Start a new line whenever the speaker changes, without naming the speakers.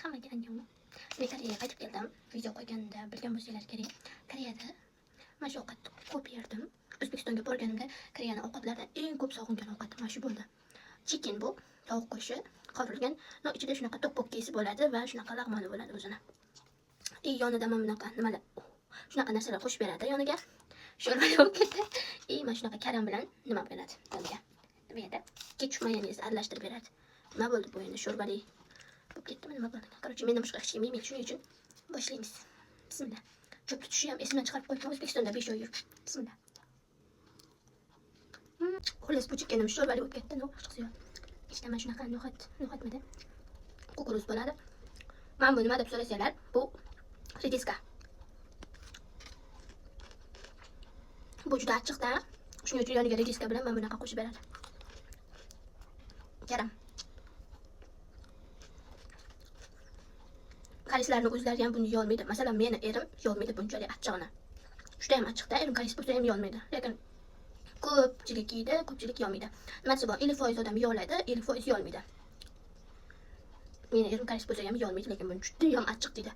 Hammaga annyeong. Men Koreyaga qaytib keldim. Video qo'yganda bilgan bo'lsanglar kerak. Koreyada mana shu ovqatni ko'p yerdim. O'zbekistonga borganimda Koreyaning ovqatlaridan eng ko'p sog'ingan ovqatim mana shu bo'ldi. Chicken bu, tovuq go'shti qovurilgan. No ichida shunaqa tteokbokkisi bo'ladi va shunaqa lag'moni bo'ladi o'zini. Yonida mana bunaqa nimalar, shunaqa narsalar qo'shib beradi yoniga. Sho'rva bo'lib ketdi. Mana shunaqa karam bilan nima beradi yoniga. Nima edi? Ketchup mayonez aralashtirib beradi. Nima bo'ldi bu endi sho'rvali bo'lib ketdimi nima bo'ldi? Короче, men boshqa hech kim yeymaydi, shuning uchun boshlaymiz. Bismillah. Cho'p tutishi ham esimdan chiqarib qo'ydim. O'zbekistonda 5 oy yurib. Bismillah. Xullas bu chikkenim sho'rvali bo'lib ketdi. Boshqa ziyod. Ichida mana shunaqa no'xatmada kukuruz bo'ladi. Men bu nima deb so'rasanglar, bu rediska. Bu juda achchiqda. Shuning uchun yoniga rediska bilan mana bunaqa qo'shib beradi. Karam. Koreyslarning o'zlari ham buni yeyolmaydi. Masalan, meni erim yeyolmaydi bunchalik achchig'ini. Juda ham achchiqda, erim koreys bo'lsa ham yeyolmaydi. Lekin ko'pchilik yeydi, ko'pchilik yeyolmaydi. Nimasi bor? 50% odam yeyoladi, 50% yeyolmaydi. Meni erim koreys bo'lsa ham yeyolmaydi, lekin buni juda ham achchiq deydi.